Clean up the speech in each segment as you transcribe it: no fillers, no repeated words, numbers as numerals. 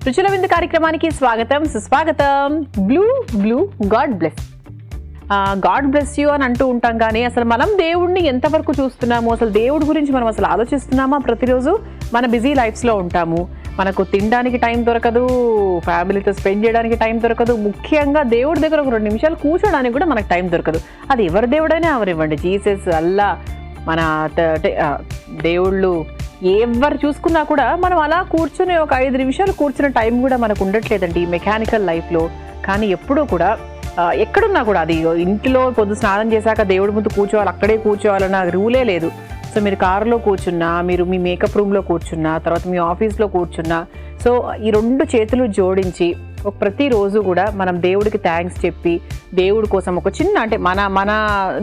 రుచుల విందు కార్యక్రమానికి స్వాగతం సుస్వాగతం. Blue blue God bless. God bless you అని అంటూ ఉంటాం, కానీ అసలు మనం దేవుడిని ఎంతవరకు చూస్తున్నాము, అసలు దేవుడి గురించి మనం అసలు ఆలోచిస్తున్నామా? ప్రతిరోజు మన బిజీ లైఫ్స్లో ఉంటాము, మనకు తినడానికి టైం దొరకదు, ఫ్యామిలీతో స్పెండ్ చేయడానికి టైం దొరకదు, ముఖ్యంగా దేవుడి దగ్గర ఒక 2 నిమిషాలు కూర్చోడానికి కూడా మనకు టైం దొరకదు. అది ఎవరి దేవుడైనా ఎవరివ్వండి, జీసస్, అల్లా, మన దేవుళ్ళు ఎవరు చూసుకున్నా కూడా మనం అలా కూర్చొని ఒక 5 నిమిషాలు కూర్చున్న టైం కూడా మనకు ఉండట్లేదండి ఈ మెకానికల్ లైఫ్లో. కానీ ఎప్పుడూ కూడా ఎక్కడున్నా కూడా, అది ఇంట్లో పొద్దు స్నానం చేశాక దేవుడి ముందు కూర్చోవాలి, అక్కడే కూర్చోవాలన్న రూలే లేదు. సో మీరు కారులో కూర్చున్నా, మీరు మీ మేకప్ రూమ్లో కూర్చున్నా, తర్వాత మీ ఆఫీస్లో కూర్చున్నా, సో ఈ 2 చేతులు జోడించి ప్రతిరోజు కూడా మనం దేవుడికి థ్యాంక్స్ చెప్పి, దేవుడి కోసం ఒక చిన్న, అంటే మన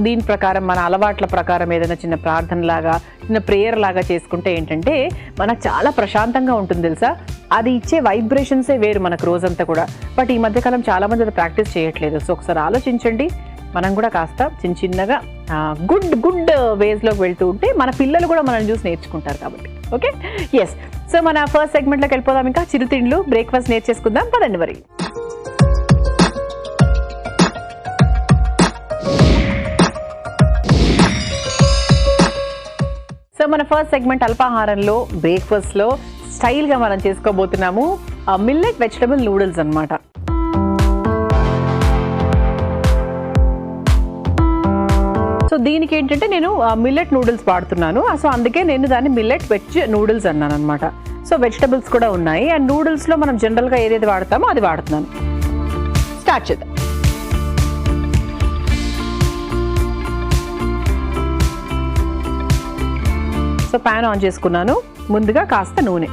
దీని ప్రకారం, మన అలవాట్ల ప్రకారం ఏదైనా చిన్న ప్రార్థనలాగా, చిన్న ప్రేయర్ లాగా చేసుకుంటే ఏంటంటే మనకు చాలా ప్రశాంతంగా ఉంటుంది తెలుసా. అది ఇచ్చే వైబ్రేషన్సే వేరు మనకు రోజంతా కూడా. బట్ ఈ మధ్యకాలం చాలామంది అది ప్రాక్టీస్ చేయట్లేదు. సో ఒకసారి ఆలోచించండి, మనం కూడా కాస్త చిన్నగా గుడ్ వేస్లోకి వెళ్తూ ఉంటే మన పిల్లలు కూడా మనం చూసి నేర్చుకుంటారు కాబట్టి. Okay, yes. సో మన ఫస్ట్ సెగ్మెంట్లోకి వెళ్ళిపోదాం. ఇంకా చిరుతిండ్లు, బ్రేక్ఫాస్ట్ నేర్చేసుకుందాం పదండి మరి. సో మన ఫస్ట్ సెగ్మెంట్ అల్పాహారంలో, బ్రేక్ఫాస్ట్లో స్టైల్గా మనం చేసుకోబోతున్నాము మిల్లెట్ వెజిటబుల్ నూడిల్స్ అన్నమాట. సో దీనికి ఏంటంటే నేను మిల్లెట్ నూడిల్స్ వాడుతున్నాను. సో అందుకే నేను దాన్ని మిల్లెట్ వెజ్ నూడిల్స్ అన్నాను అనమాట. సో వెజిటబుల్స్ కూడా ఉన్నాయి, అండ్ నూడిల్స్లో మనం జనరల్గా ఏదైతే వాడతామో అది వాడుతున్నాను. స్టార్ట్ చేద్దాం. సో ప్యాన్ ఆన్ చేసుకున్నాను. ముందుగా కాస్త నూనె.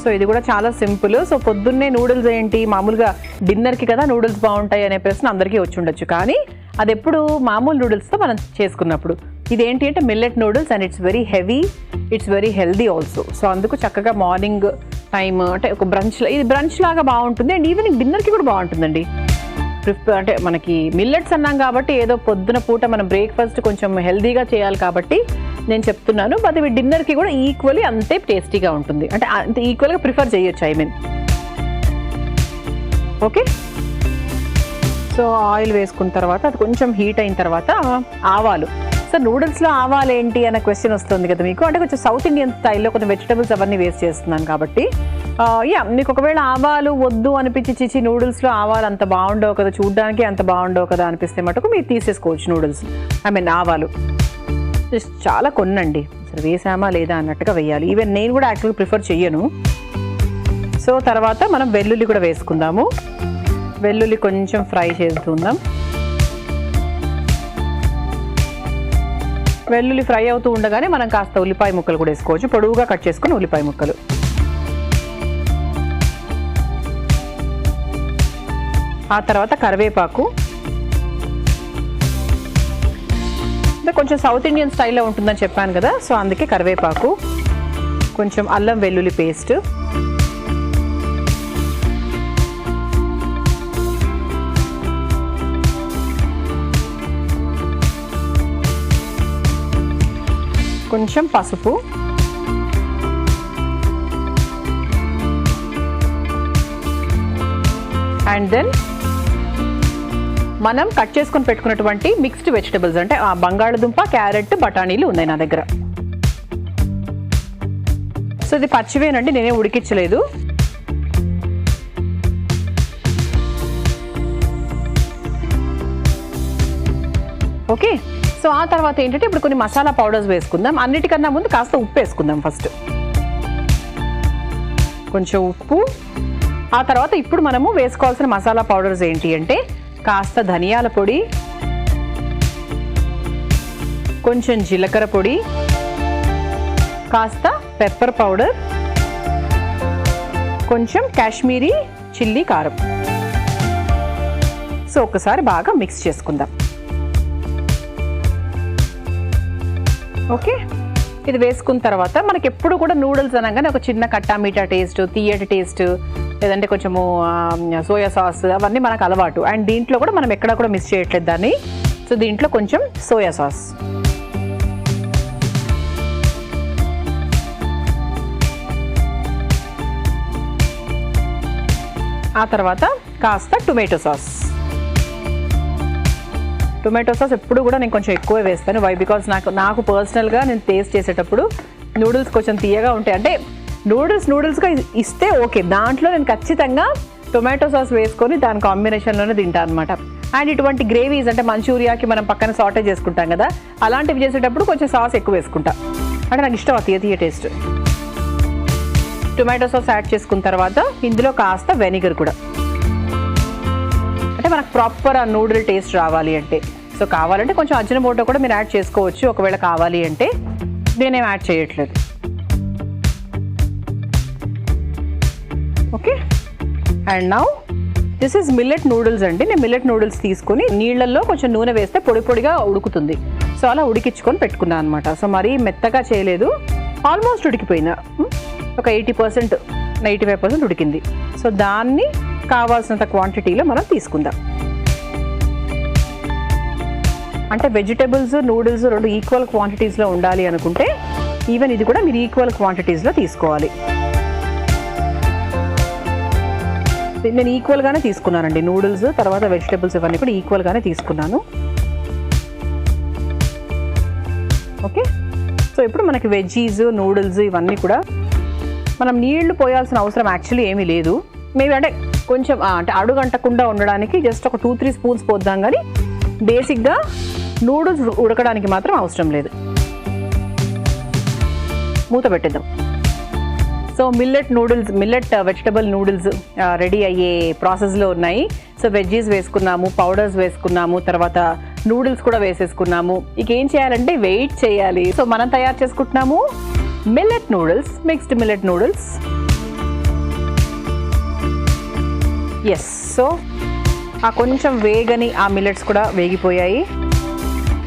సో ఇది కూడా చాలా సింపుల్. సో పొద్దున్నే నూడిల్స్ ఏంటి, మామూలుగా డిన్నర్కి కదా నూడిల్స్ బాగుంటాయి అనే ప్రశ్న అందరికీ వచ్చి ఉండొచ్చు, కానీ అది ఎప్పుడు మామూలు నూడిల్స్తో మనం చేసుకున్నప్పుడు. ఇదేంటి అంటే millet noodles, and it's very heavy, it's very healthy also. So అందుకు చక్కగా మార్నింగ్ టైం, అంటే ఒక ఇది బ్రంచ్ లాగా బాగుంటుంది, అండ్ ఈవినింగ్ డిన్నర్కి కూడా బాగుంటుందండి. అంటే మనకి మిల్లెట్స్ అన్నాం కాబట్టి ఏదో పొద్దున పూట మనం బ్రేక్ఫాస్ట్ కొంచెం హెల్దీగా చేయాలి కాబట్టి నేను చెప్తున్నాను. బట్ ఇవి డిన్నర్కి కూడా ఈక్వల్లీ అంతే టేస్టీగా ఉంటుంది, అంటే అంత ఈక్వల్గా ప్రిఫర్ చేయొచ్చు, I mean. Okay, so oil వేసుకున్న తర్వాత అది కొంచెం హీట్ అయిన తర్వాత ఆవాలు. సో నూడిల్స్లో ఆవాలు ఏంటి అనే క్వశ్చన్ వస్తుంది కదా మీకు. అంటే కొంచెం సౌత్ ఇండియన్ స్టైల్లో కొంచెం వెజిటబుల్స్ అవన్నీ వేస్ట్ చేస్తున్నాను కాబట్టి మీకు ఒకవేళ ఆవాలు వద్దు అనిపించి నూడిల్స్లో ఆవాలు అంత బాగుండవు కదా, చూడడానికి అంత బాగుండవు కదా అనిపిస్తే మటుకు మీరు తీసేసుకోవచ్చు నూడిల్స్, ఐ మీన్ ఆవాలు. జస్ట్ చాలా కొన్నండి, అసలు వేసామా లేదా అన్నట్టుగా వేయాలి. ఈవెన్ నేను కూడా యాక్చువల్గా ప్రిఫర్ చెయ్యను. సో తర్వాత మనం వెల్లుల్లి కూడా వేసుకుందాము. వెల్లుల్లి కొంచెం ఫ్రై చేస్తుందాం. వెల్లుల్లి ఫ్రై అవుతూ ఉండగానే మనం కాస్త ఉల్లిపాయ ముక్కలు కూడా వేసుకోవచ్చు, పొడవుగా కట్ చేసుకుని ఉల్లిపాయ ముక్కలు. ఆ తర్వాత కరివేపాకు. కొంచెం సౌత్ ఇండియన్ స్టైల్లో ఉంటుందని చెప్పాను కదా, సో అందుకే కరివేపాకు. కొంచెం అల్లం వెల్లుల్లి పేస్ట్, కొంచెం పసుపు, అండ్ దెన్ మనం కట్ చేసుకొని పెట్టుకున్నటువంటి మిక్స్డ్ వెజిటబుల్స్, అంటే బంగాళదుంప, క్యారెట్, బఠానీలు ఉన్నాయి నా దగ్గర. సో ఇది పచ్చివేనండి, నేనే ఉడికించలేదు. ఓకే, సో ఆ తర్వాత ఏంటంటే ఇప్పుడు కొన్ని మసాలా పౌడర్స్ వేసుకుందాం. అన్నిటికన్నా ముందు కాస్త ఉప్పు వేసుకుందాం ఫస్ట్. కొంచెం ఉప్పు. ఆ తర్వాత ఇప్పుడు మనము వేసుకోవాల్సిన మసాలా పౌడర్స్ ఏంటి అంటే కాస్త ధనియాల పొడి, కొంచెం జీలకర్ర పొడి, కాస్త పెప్పర్ పౌడర్, కొంచెం కాశ్మీరీ చిల్లీ కారం. సో ఒకసారి బాగా మిక్స్ చేసుకుందాం. ఓకే, ఇది వేసుకున్న తర్వాత మనకి ఎప్పుడు కూడా నూడిల్స్ అనగానే ఒక చిన్న కట్టా మీఠా టేస్ట్, తీయటి టేస్ట్, లేదంటే కొంచెము సోయా సాస్ అవన్నీ మనకు అలవాటు. అండ్ దీంట్లో కూడా మనం ఎక్కడా కూడా మిస్ చేయట్లేదు దాన్ని. సో దీంట్లో కొంచెం సోయా సాస్, ఆ తర్వాత కాస్త టొమాటో సాస్. టొమాటో సాస్ ఎప్పుడు కూడా నేను కొంచెం ఎక్కువే వేస్తాను. వై? బికాజ్ నాకు పర్సనల్గా నేను టేస్ట్ చేసేటప్పుడు నూడిల్స్ కొంచెం తీయగా ఉంటాయి. అంటే నూడిల్స్గా ఇస్తే ఓకే, దాంట్లో నేను ఖచ్చితంగా టొమాటో సాస్ వేసుకొని దాని కాంబినేషన్లోనే తింటాను అనమాట. అండ్ ఇటువంటి గ్రేవీస్ అంటే మంచూరియాకి మనం పక్కన సాటే చేసుకుంటాం కదా, అలాంటివి చేసేటప్పుడు కొంచెం సాస్ ఎక్కువ వేసుకుంటా. అంటే నాకు ఇష్టం ఆ తీయ టేస్ట్. టొమాటో సాస్ యాడ్ చేసుకున్న తర్వాత ఇందులో కాస్త వెనిగర్ కూడా, అంటే మనకు ప్రాపర్ ఆ నూడిల్ టేస్ట్ రావాలి అంటే. సో కావాలంటే కొంచెం అజినమోటో కూడా మీరు యాడ్ చేసుకోవచ్చు ఒకవేళ కావాలి అంటే. నేనేం యాడ్ చేయట్లేదు. Okay, and now this is millet noodles అండి. నేను మిల్లెట్ నూడిల్స్ తీసుకుని నీళ్ళల్లో కొంచెం నూనె వేస్తే పొడి పొడిగా ఉడుకుతుంది. సో అలా ఉడికించుకొని పెట్టుకున్నాను అనమాట. సో మరీ మెత్తగా చేయలేదు, ఆల్మోస్ట్ ఉడికిపోయినా ఒక 80%, 95% ఉడికింది. సో దాన్ని కావాల్సినంత క్వాంటిటీలో మనం తీసుకుందాం. అంటే వెజిటబుల్స్ నూడిల్స్ రెండు ఈక్వల్ క్వాంటిటీస్లో ఉండాలి అనుకుంటే ఈవెన్ ఇది కూడా మీరు ఈక్వల్ క్వాంటిటీస్లో తీసుకోవాలి. నేను ఈక్వల్గానే తీసుకున్నానండి. నూడిల్స్ తర్వాత వెజిటబుల్స్ ఇవన్నీ కూడా ఈక్వల్గానే తీసుకున్నాను. ఓకే, సో ఇప్పుడు మనకి వెజ్జీస్ నూడిల్స్ ఇవన్నీ కూడా మనం నీళ్లు పోయాల్సిన అవసరం యాక్చువల్లీ ఏమీ లేదు. మేబీ అంటే కొంచెం అంటే అడుగంటకుండా ఉండడానికి జస్ట్ ఒక 2-3 స్పూన్స్ పోద్దాం, కానీ బేసిక్గా నూడిల్స్ ఉడకడానికి మాత్రం అవసరం లేదు. మూత పెట్టేద్దాం. So millet vegetable noodles ready అయ్యే ప్రాసెస్లో ఉన్నాయి. సో వెజ్జీస్ వేసుకున్నాము, పౌడర్స్ వేసుకున్నాము, తర్వాత నూడిల్స్ కూడా వేసేసుకున్నాము. ఇక ఏం చేయాలంటే వెయిట్ చేయాలి. సో మనం తయారు చేసుకుంటున్నాము millet noodles, mixed millet noodles. Yes, so ఆ కొంచెం వేగని ఆ మిల్లెట్స్ కూడా వేగిపోయాయి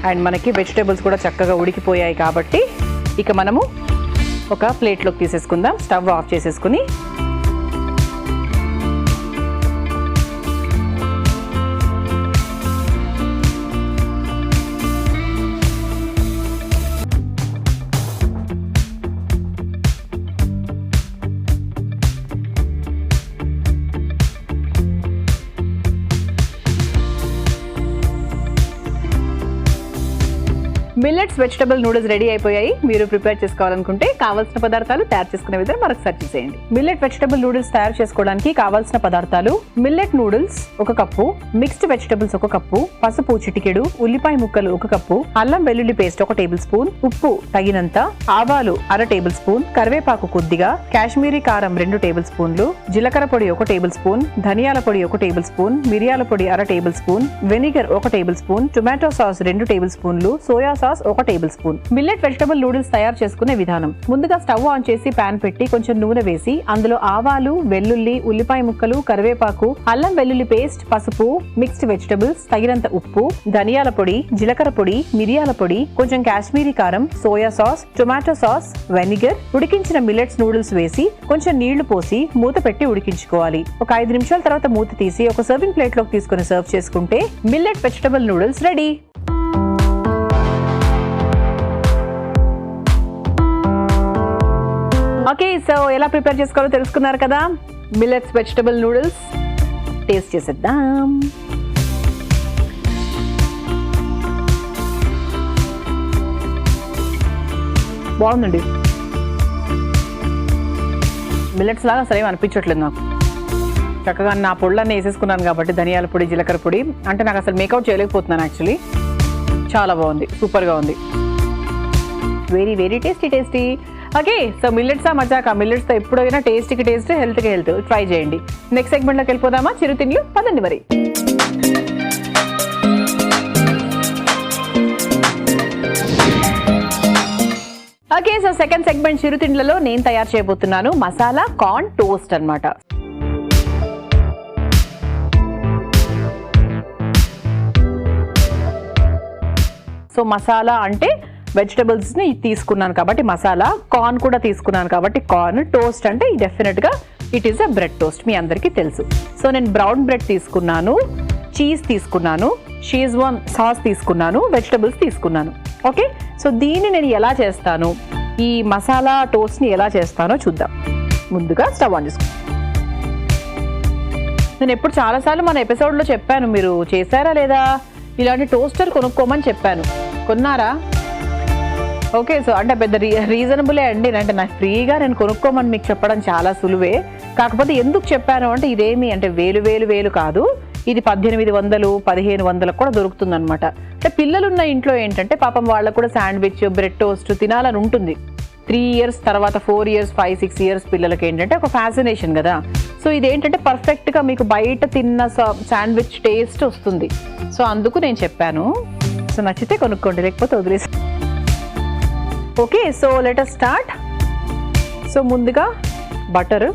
అండ్ మనకి వెజిటేబుల్స్ కూడా చక్కగా ఉడికిపోయాయి. కాబట్టి ఇక మనము ఒక ప్లేట్లోకి తీసేసుకుందాం. స్టవ్ ఆఫ్ చేసేసుకుని మిల్లెట్స్ వెజిటబుల్ నూడిల్స్ రెడీ అయిపోయాయి. మీరు ప్రిపేర్ చేసుకోవాలనుకుంటే కావాల్సిన పదార్థాలు తయారు చేసుకునే విధానం మనకు సెర్చ్ చేయండి. మిల్లెట్ వెజిటబుల్ నూడిల్స్ తయారు చేసుకోవడానికి కావాల్సిన పదార్థాలు: millet noodles 1 cup, mixed vegetables 1 cup, పసుపు చిటికెడు, ఉల్లిపాయ ముక్కలు 1 కప్పు, అల్లం వెల్లుల్లి పేస్ట్ 1 టేబుల్ స్పూన్, ఉప్పు తగినంత, ఆవాలు 1/2 టేబుల్ స్పూన్, కరివేపాకు కొద్దిగా, కాశ్మీరీ కారం 2 టేబుల్ స్పూన్లు, జీలకర్ర పొడి 1 టేబుల్ స్పూన్, ధనియాల పొడి 1 టేబుల్ స్పూన్, మిరియాల పొడి 1/2 tablespoon, vinegar 1 tablespoon, tomato sauce 2 table స్పూన్లు, soya sauce 1 tablespoon. Millet vegetable noodles తయారు చేసుకునే విధానం: ముందుగా స్టవ్ ఆన్ చేసి పాన్ పెట్టి కొంచెం నూనె వేసి అందులో ఆవాలు, వెల్లుల్లి, ఉల్లిపాయ ముక్కలు, కరివేపాకు, అల్లం వెల్లుల్లి పేస్ట్, పసుపు, మిక్స్డ్ వెజిటబుల్స్, తగినంత ఉప్పు, ధనియాల పొడి, జీలకర్ర పొడి, మిరియాల పొడి, కొంచెం కాశ్మీరీ కారం, soya sauce, tomato sauce, vinegar, ఉడికించిన మిల్లెట్స్ నూడిల్స్ వేసి కొంచెం నీళ్లు పోసి మూత పెట్టి ఉడికించుకోవాలి. ఒక 5 నిమిషాల తర్వాత మూత తీసి ఒక సర్వింగ్ ప్లేట్ లోకి తీసుకుని సర్వ్ చేసుకుంటే millet vegetable noodles ready. Okay, so ఎలా ప్రిపేర్ చేసుకోవాలో తెలుసుకున్నారు కదా. మిల్లెట్స్ వెజిటబుల్ నూడిల్స్ టేస్ట్ చేసేద్దాం. బాగుందండి. మిల్లెట్స్ లాగా అసలు ఏమి అనిపించట్లేదు నాకు. చక్కగా నా పొడులన్నీ వేసేసుకున్నాను కాబట్టి ధనియాల పొడి, జీలకర్ర పొడి, అంటే నాకు అసలు మేకౌట్ చేయలేకపోతున్నాను యాక్చువల్లీ. చాలా బాగుంది, సూపర్గా ఉంది. Very very tasty. Okay, so మిల్లెట్సా మజాకా. మిల్లెట్స్తో ఎప్పుడైనా టేస్ట్కి టేస్ట్, హెల్త్కి హెల్త్. ట్రై చేయండి. నెక్స్ట్ సెగ్మెంట్లోకి వెళ్ళిపోదామా? చిరుతిండ్లు పదండి మరి. ఓకే, సో సెకండ్ సెగ్మెంట్ చిరుతిండ్లలో నేను తయారు చేయబోతున్నాను మసాలా కార్న్ టోస్ట్ అన్నమాట. సో మసాలా అంటే వెజిటబుల్స్ని తీసుకున్నాను కాబట్టి మసాలా, కార్న్ కూడా తీసుకున్నాను కాబట్టి కార్న్, టోస్ట్ అంటే డెఫినెట్గా it is a bread toast, మీ అందరికీ తెలుసు. సో నేను బ్రౌన్ బ్రెడ్ తీసుకున్నాను, చీజ్ తీసుకున్నాను, షీజ్వాన్ సాస్ తీసుకున్నాను, వెజిటబుల్స్ తీసుకున్నాను. ఓకే, సో దీన్ని నేను ఎలా చేస్తాను, ఈ మసాలా టోస్ట్ని ఎలా చేస్తానో చూద్దాం. ముందుగా స్టవ్ ఆన్ చేసుకుంటాను. నేను ఎప్పుడు చాలాసార్లు మన ఎపిసోడ్లో చెప్పాను, మీరు చేశారా లేదా, ఇలాంటి టోస్టర్ కొనుక్కోమని చెప్పాను. కొన్నారా? ఓకే. సో అంటే పెద్ద రీజనబులే అండి. అంటే నాకు ఫ్రీగా నేను కొనుక్కోమని మీకు చెప్పడం చాలా సులువే. కాకపోతే ఎందుకు చెప్పాను అంటే ఇదేమి అంటే వేలు కాదు, ఇది 1800 1500 కూడా దొరుకుతుంది అనమాట. అంటే పిల్లలు ఉన్న ఇంట్లో ఏంటంటే పాపం వాళ్ళకు కూడా శాండ్విచ్, బ్రెడ్ టోస్ట్ తినాలని ఉంటుంది. 3 years తర్వాత 4 years 5 6 years పిల్లలకి ఏంటంటే ఒక ఫ్యాసినేషన్ కదా. సో ఇదేంటంటే పర్ఫెక్ట్గా మీకు బయట తిన్న శాండ్విచ్ టేస్ట్ వస్తుంది. సో అందుకు నేను చెప్పాను. సో నచ్చితే కొనుక్కోండి, లేకపోతే వదిలేసి. Okay, so let us start. So ముందుగా బటర్,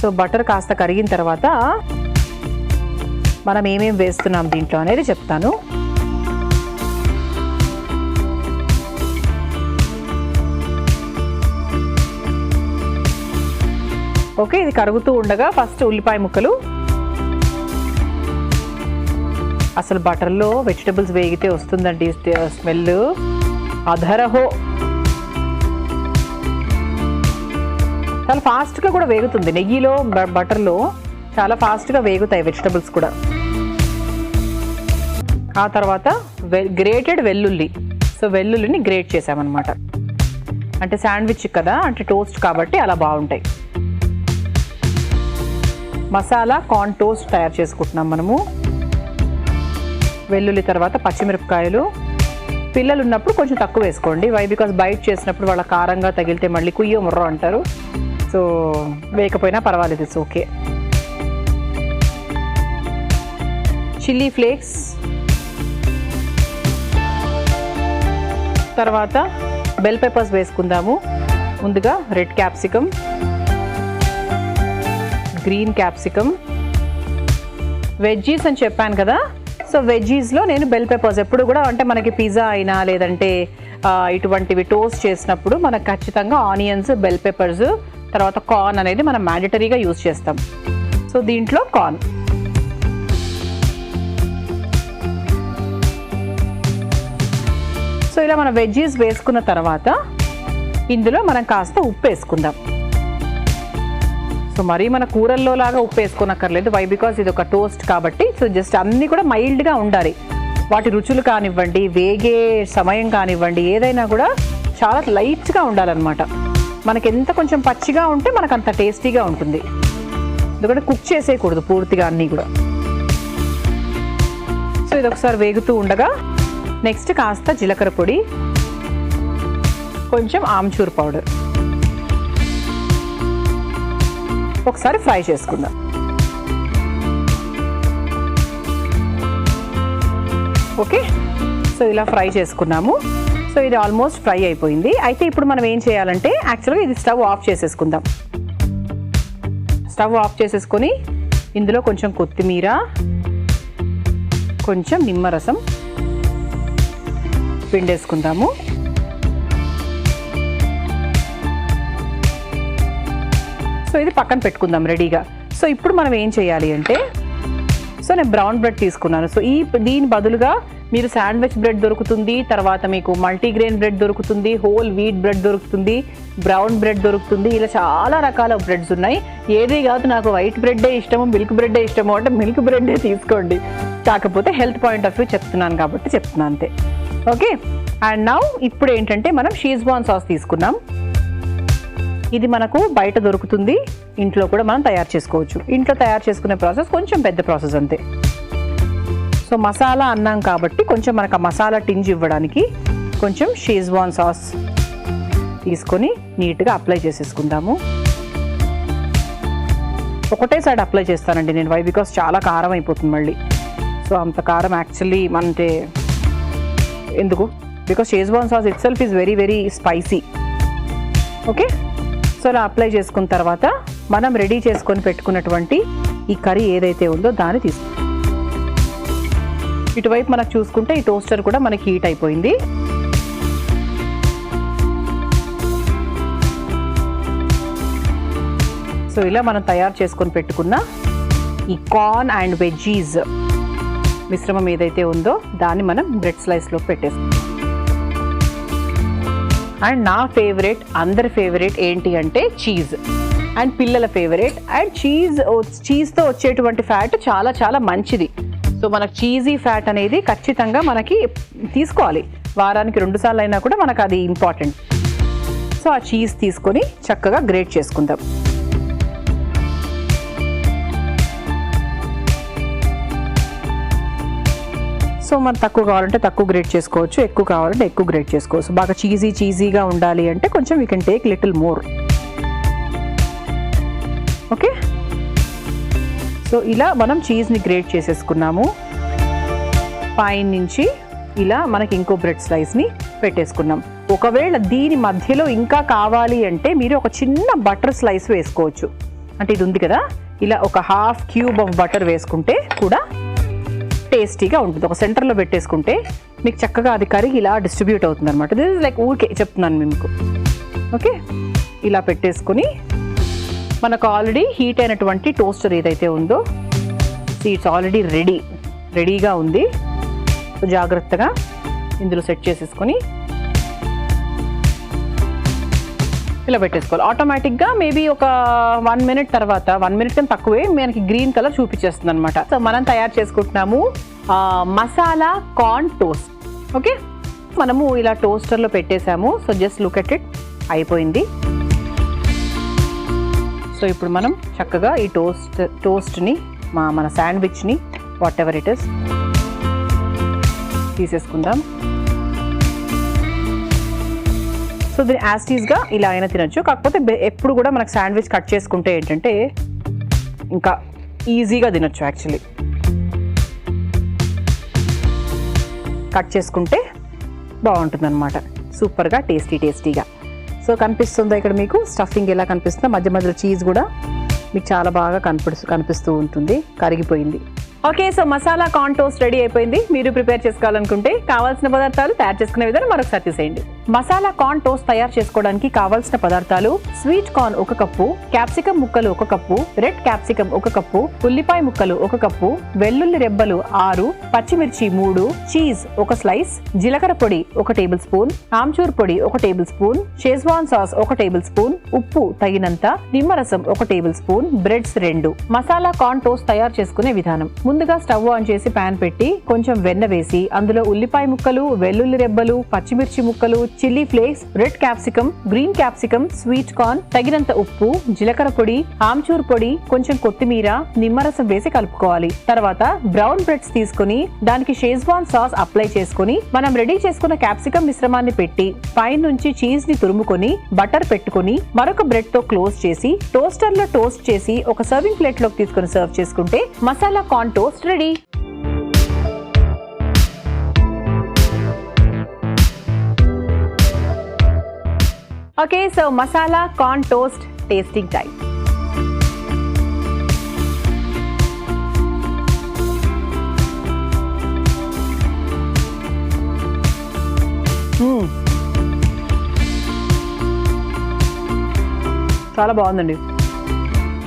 సో బటర్ కాస్త కరిగిన తర్వాత మనం ఏమేమి వేస్తున్నాం దీంట్లో అనేది చెప్తాను. ఓకే, ఇది కరుగుతూ ఉండగా ఫస్ట్ ఉల్లిపాయ ముక్కలు. అసలు బటర్లో వెజిటబుల్స్ వేగితే వస్తుందండి స్మెల్ అధరహో. చాలా ఫాస్ట్గా కూడా వేగుతుంది, నెయ్యిలో బటర్లో చాలా ఫాస్ట్గా వేగుతాయి వెజిటబుల్స్ కూడా. ఆ తర్వాత గ్రేటెడ్ వెల్లుల్లి. సో వెల్లుల్లిని గ్రేట్ చేసామన్నమాట. అంటే శాండ్విచ్ కదా, అంటే టోస్ట్ కాబట్టి అలా బాగుంటాయి. మసాలా కార్న్ టోస్ట్ తయారు చేసుకుంటున్నాం మనము. వెల్లుల్లి తర్వాత పచ్చిమిరపకాయలు. పిల్లలు ఉన్నప్పుడు కొంచెం తక్కువ వేసుకోండి. వై బికాస్ బైట్ చేసినప్పుడు వాళ్ళ కారంగా తగిలితే మళ్ళీ కుయ్యో ముర్రో అంటారు. సో వేయకపోయినా పర్వాలేదు, ఇట్స్ ఓకే. చిల్లీ ఫ్లేక్స్, తర్వాత బెల్ పెప్పర్స్ వేసుకుందాము. ముందుగా red capsicum, green capsicum, veggies అని చెప్పాను కదా. సో వెజ్జీస్లో నేను బెల్ పెప్పర్స్ ఎప్పుడు కూడా అంటే మనకి పిజ్జా అయినా లేదంటే ఇటువంటివి టోస్ట్ చేసినప్పుడు మనకు ఖచ్చితంగా ఆనియన్స్, బెల్ పెప్పర్స్, తర్వాత కార్న్ అనేది మనం మ్యాండటరీగా యూజ్ చేస్తాం. సో దీంట్లో కార్న్, సో ఇలా మనం వెజ్జీస్ వేసుకున్న తర్వాత ఇందులో మనం కాస్త ఉప్పు వేసుకుందాం. సో మరీ మన కూరల్లో లాగా ఉప్పు వేసుకోనక్కర్లేదు. వై బికాస్ ఇది ఒక టోస్ట్ కాబట్టి. సో జస్ట్ అన్నీ కూడా మైల్డ్గా ఉండాలి. వాటి రుచులు కానివ్వండి, వేగే సమయం కానివ్వండి, ఏదైనా కూడా చాలా లైట్గా ఉండాలన్నమాట. మనకి ఎంత కొంచెం పచ్చిగా ఉంటే మనకు అంత టేస్టీగా ఉంటుంది. ఎందుకంటే కుక్ చేసేయకూడదు పూర్తిగా అన్నీ కూడా. సో ఇది ఒకసారి వేగుతూ ఉండగా నెక్స్ట్ కాస్త జీలకర్ర పొడి, కొంచెం ఆమ్చూర్ పౌడర్ ఒకసారి ఫ్రై చేసుకుందాం. ఓకే, సో ఇలా ఫ్రై చేసుకున్నాము. సో ఇది ఆల్మోస్ట్ ఫ్రై అయిపోయింది. అయితే ఇప్పుడు మనం ఏం చేయాలంటే యాక్చువల్గా ఇది స్టవ్ ఆఫ్ చేసేసుకుందాం. స్టవ్ ఆఫ్ చేసేసుకొని ఇందులో కొంచెం కొత్తిమీర, కొంచెం నిమ్మరసం పిండేసుకుందాము. సో ఇది పక్కన పెట్టుకుందాం రెడీగా. సో ఇప్పుడు మనం ఏం చేయాలి అంటే, సో నేను బ్రౌన్ బ్రెడ్ తీసుకున్నాను. సో దీని బదులుగా మీరు శాండ్విచ్ బ్రెడ్ దొరుకుతుంది, తర్వాత మీకు మల్టీగ్రెయిన్ బ్రెడ్ దొరుకుతుంది, హోల్ వీట్ బ్రెడ్ దొరుకుతుంది, బ్రౌన్ బ్రెడ్ దొరుకుతుంది. ఇలా చాలా రకాల బ్రెడ్స్ ఉన్నాయి. ఏది కాదు నాకు వైట్ బ్రెడ్డే ఇష్టము, మిల్క్ బ్రెడ్డే ఇష్టము అంటే మిల్క్ బ్రెడ్డే తీసుకోండి. కాకపోతే హెల్త్ పాయింట్ ఆఫ్ వ్యూ చెప్తున్నాను కాబట్టి చెప్తున్నాను అంతే. ఓకే, అండ్ నౌ ఇప్పుడు ఏంటంటే మనం షీజ్వాన్ సాస్ తీసుకున్నాం. ఇది మనకు బయట దొరుకుతుంది, ఇంట్లో కూడా మనం తయారు చేసుకోవచ్చు. ఇంట్లో తయారు చేసుకునే ప్రాసెస్ కొంచెం పెద్ద ప్రాసెస్ అంతే. సో మసాలా అన్నాం కాబట్టి కొంచెం మనకు ఆ మసాలా టింజ్ ఇవ్వడానికి కొంచెం షీజ్వాన్ సాస్ తీసుకొని నీట్గా అప్లై చేసేసుకుందాము. ఒకటే సైడ్ అప్లై చేస్తానండి నేను. వై బికాస్ చాలా కారం అయిపోతుంది మళ్ళీ. సో అంత కారం యాక్చువల్లీ అంటే ఎందుకు, because schezwan sauce itself is very very spicy. Okay, so అలా అప్లై చేసుకున్న తర్వాత మనం రెడీ చేసుకొని పెట్టుకున్నటువంటి ఈ కర్రీ ఏదైతే ఉందో దాన్ని తీసుకుంటాం. ఇటువైపు మనకు చూసుకుంటే ఈ టోస్టర్ కూడా మనకి హీట్ అయిపోయింది. సో ఇలా మనం తయారు చేసుకొని పెట్టుకున్న ఈ కార్న్ అండ్ వెజ్జీస్ మిశ్రమం ఏదైతే ఉందో దాన్ని మనం బ్రెడ్ స్లైస్లో పెట్టేస్తాం. అండ్ నా ఫేవరెట్, అందరి ఫేవరెట్ ఏంటి అంటే చీజ్. అండ్ పిల్లల ఫేవరెట్. అండ్ చీజ్తో వచ్చేటువంటి ఫ్యాట్ చాలా చాలా మంచిది. సో మనకు చీజీ ఫ్యాట్ అనేది ఖచ్చితంగా మనకి తీసుకోవాలి. వారానికి 2 సార్లు అయినా కూడా మనకు అది ఇంపార్టెంట్. సో ఆ చీజ్ తీసుకొని చక్కగా గ్రేట్ చేసుకుందాం. సో మనం తక్కువ కావాలంటే తక్కువ గ్రేట్ చేసుకోవచ్చు, ఎక్కువ కావాలంటే ఎక్కువ గ్రేట్ చేసుకోవచ్చు. బాగా చీజీగా ఉండాలి అంటే కొంచెం we can take little more. Okay, so ఇలా మనం చీజ్ని గ్రేట్ చేసేసుకున్నాము. పైన నుంచి ఇలా మనకి ఇంకో బ్రెడ్ స్లైస్ని పెట్టేసుకున్నాం. ఒకవేళ దీని మధ్యలో ఇంకా కావాలి అంటే మీరు ఒక చిన్న బటర్ స్లైస్ వేసుకోవచ్చు. అంటే ఇది ఉంది కదా, ఇలా ఒక ½ క్యూబ్ ఆఫ్ బటర్ వేసుకుంటే కూడా టేస్టీగా ఉంటుంది. ఒక సెంటర్లో పెట్టేసుకుంటే మీకు చక్కగా అది కరిగి ఇలా డిస్ట్రిబ్యూట్ అవుతుంది అనమాట. దిస్ ఇస్ లైక్ ఊరికే చెప్తున్నాను మీకు. ఓకే, ఇలా పెట్టేసుకొని మనకు ఆల్రెడీ హీట్ అయినటువంటి టోస్టర్ ఏదైతే ఉందో ఇట్స్ ఆల్రెడీ రెడీగా ఉంది. సో జాగ్రత్తగా ఇందులో సెట్ చేసేసుకొని ఇలా పెట్టేసుకోవాలి. ఆటోమేటిక్గా మేబీ ఒక 1 మినిట్ తర్వాత, 1 మినిట్ కన్నా తక్కువే మనకి గ్రీన్ కలర్ చూపించేస్తుంది అనమాట. సో మనం తయారు చేసుకుంటున్నాము మసాలా కార్న్ టోస్ట్. ఓకే, మనము ఇలా టోస్టర్లో పెట్టేసాము. So just look at it, అయిపోయింది. సో ఇప్పుడు మనం చక్కగా ఈ టోస్ట్ని మన శాండ్విచ్ని వాట్ ఎవర్ ఇట్ ఇస్ తీసేసుకుందాం. సో దీన్ని యాస్టీస్గా ఇలా అయినా తినచ్చు. కాకపోతే ఎప్పుడు కూడా మనకు శాండ్విచ్ కట్ చేసుకుంటే ఏంటంటే ఇంకా ఈజీగా తినొచ్చు. యాక్చువల్లీ కట్ చేసుకుంటే బాగుంటుంది అనమాట, సూపర్గా టేస్టీగా. సో కనిపిస్తుందా ఇక్కడ మీకు స్టఫింగ్ ఎలా కనిపిస్తుందో? మధ్య మధ్యలో చీజ్ కూడా మీకు చాలా బాగా కనిపిస్తూ ఉంటుంది, కరిగిపోయింది. Okay, so masala corn toast ready అయిపోయింది. మీరు ప్రిపేర్ చేసుకోవాలనుకుంటే కావాల్సిన పదార్థాలు, తయారు చేసుకునే విధానం మరొకసారి చూసేయండి. మసాలా కార్న్ టోస్ట్ తయారు చేసుకోవడానికి కావాల్సిన పదార్థాలు: స్వీట్ కార్న్ 1 కప్పు, క్యాప్సికం ముక్కలు 1 కప్పు, రెడ్ క్యాప్సికం 1 కప్పు, ఉల్లిపాయ ముక్కలు 1 కప్పు, వెల్లుల్లి రెబ్బలు 6, పచ్చిమిర్చి 3, చీజ్ 1 స్లైస్, జీలకర్ర పొడి 1 టేబుల్ స్పూన్, ఆమ్చూర్ పొడి 1 table spoon, Schezwan sauce 1 table spoon, ఉప్పు తగినంత, నిమ్మరసం 1 table spoon, breads 2. Masala corn toast తయారు చేసుకునే విధానం: ముందుగా స్టవ్ ఆన్ చేసి ప్యాన్ పెట్టి కొంచెం వెన్న వేసి అందులో ఉల్లిపాయ ముక్కలు, వెల్లుల్లి రెబ్బలు, పచ్చిమిర్చి ముక్కలు, chilli flakes, red capsicum, green capsicum, sweet corn, తగినంత ఉప్పు, జీలకర్ర పొడి, ఆమ్చూర్ పొడి, కొంచెం కొత్తిమీర, నిమ్మరసం వేసి కలుపుకోవాలి. తర్వాత బ్రౌన్ బ్రెడ్స్ తీసుకుని దానికి షేజ్వాన్ సాస్ అప్లై చేసుకుని మనం రెడీ చేసుకున్న క్యాప్సికం మిశ్రమాన్ని పెట్టి పైన నుంచి చీజ్ ని తురుముకొని బటర్ పెట్టుకుని మరొక బ్రెడ్ తో క్లోజ్ చేసి టోస్టర్ లో టోస్ట్ చేసి ఒక సర్వింగ్ ప్లేట్ లోకి తీసుకుని సర్వ్ చేసుకుంటే masala corn toast ready. Okay, so masala corn toast tasting time. చాలా బాగుందండి.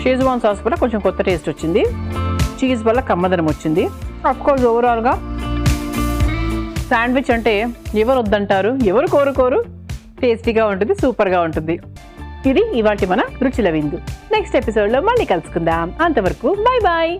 షేజ్వాన్ సాస్ కూడా కొంచెం కొత్త టేస్ట్ వచ్చింది, చీజ్ వల్ల కమ్మదనం వచ్చింది. అఫ్కోర్స్ ఓవరాల్గా శాండ్విచ్ అంటే ఎవరు వద్దంటారు, ఎవరు కోరుకోరు. టేస్టీగా ఉంటుంది, సూపర్గా ఉంటుంది. ఇది ఇవాల్టి మన రుచుల విందు. నెక్స్ట్ ఎపిసోడ్లో మళ్ళీ కలుసుకుందాం. అంతవరకు బాయ్ బాయ్.